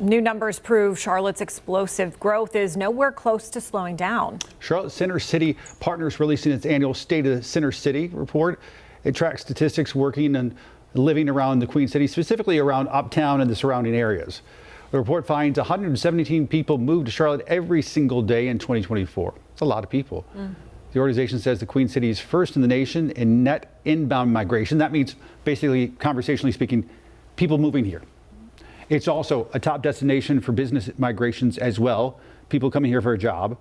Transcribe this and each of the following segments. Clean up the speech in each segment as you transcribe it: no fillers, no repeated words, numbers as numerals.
New numbers prove Charlotte's explosive growth is nowhere close to slowing down. Charlotte Center City Partners releasing its annual State of the Center City report. It tracks statistics working and living around the Queen City, specifically around Uptown and the surrounding areas. The report finds 117 people moved to Charlotte every single day in 2024. It's a lot of people. The organization says the Queen City is first in the nation in net inbound migration. That means, basically, conversationally speaking, people moving here. It's also a top destination for business migrations as well, people coming here for a job.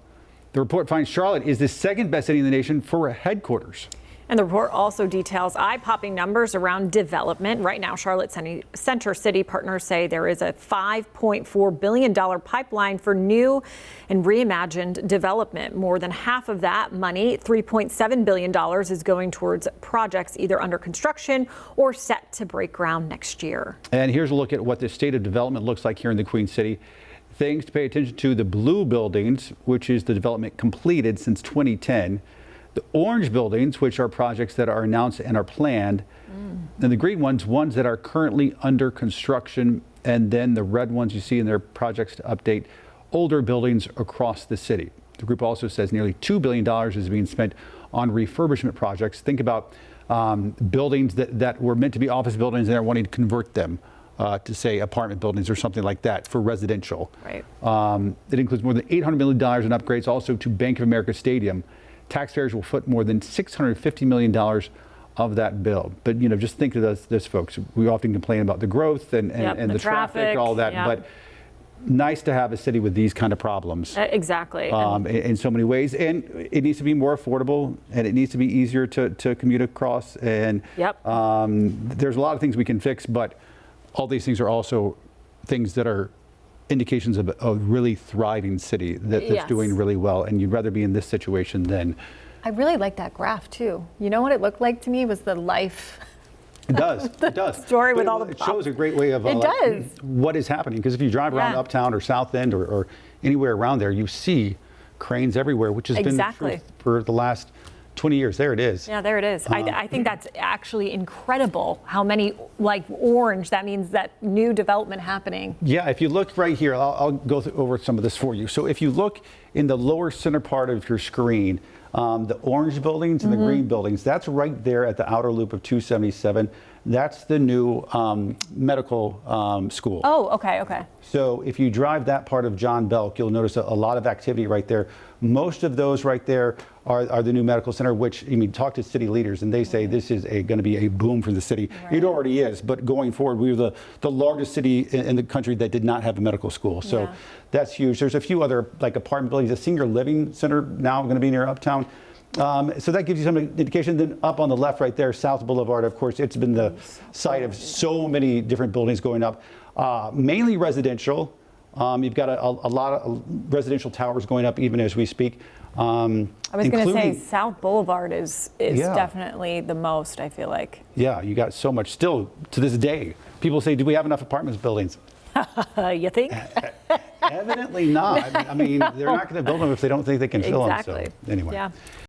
The report finds Charlotte is the second best city in the nation for headquarters. And the report also details eye-popping numbers around development. Right now, Charlotte Center City Partners say there is a $5.4 billion pipeline for new and reimagined development. More than half of that money, $3.7 billion, is going towards projects either under construction or set to break ground next year. And here's a look at what the state of development looks like here in the Queen City. Things to pay attention to: the blue buildings, which is the development completed since 2010. The orange buildings, which are projects that are announced and are planned, and the green ones that are currently under construction, and then the red ones you see in their projects to update older buildings across the city. The group also says nearly $2 billion is being spent on refurbishment projects. Think about buildings that were meant to be office buildings and they're wanting to convert them to, say, apartment buildings or something like that for residential. Right. It includes more than $800 million in upgrades also to Bank of America Stadium. Taxpayers will foot more than $650 million of that bill. But, you know, just think of this, folks. We often complain about the growth and the traffic, all that. But nice to have a city with these kind of problems. Exactly. In so many ways. And it needs to be more affordable, and it needs to be easier to commute across. And there's a lot of things we can fix, but all these things are also things that are indications of a really thriving city that's doing really well, and you'd rather be in this situation than... I really like that graph too. You know what it looked like to me was the life. It does. It does. Story with all the... It shows a great way of what is happening, because if you drive around Uptown or South End or anywhere around there, you see cranes everywhere, which has been the truth for the last 20 years. There it is. Yeah, there it is. I think that's actually incredible how many, like orange, that means that new development happening. Yeah, if you look right here, I'll go over some of this for you. So if you look in the lower center part of your screen, the orange buildings and the green buildings, that's right there at the outer loop of 277. That's the new medical school. Oh, okay, okay. So if you drive that part of John Belk, you'll notice a lot of activity right there. Most of those right there are the new medical center, which, I mean, talk to city leaders and they say this is going to be a boom for the city. It already is, but going forward, we were the largest city in the country that did not have a medical school. So that's huge. There's a few other like apartment buildings, a senior living center now going to be near Uptown. So that gives you some indication. Then up on the left right there, South Boulevard, of course, it's been the site of so many different buildings going up, mainly residential. You've got a lot of residential towers going up even as we speak. I was going to say South Boulevard is definitely the most, I feel like. Yeah, you got so much still to this day. People say, do we have enough apartments buildings? You think? Evidently not. I mean, they're not going to build them if they don't think they can fill them. So anyway.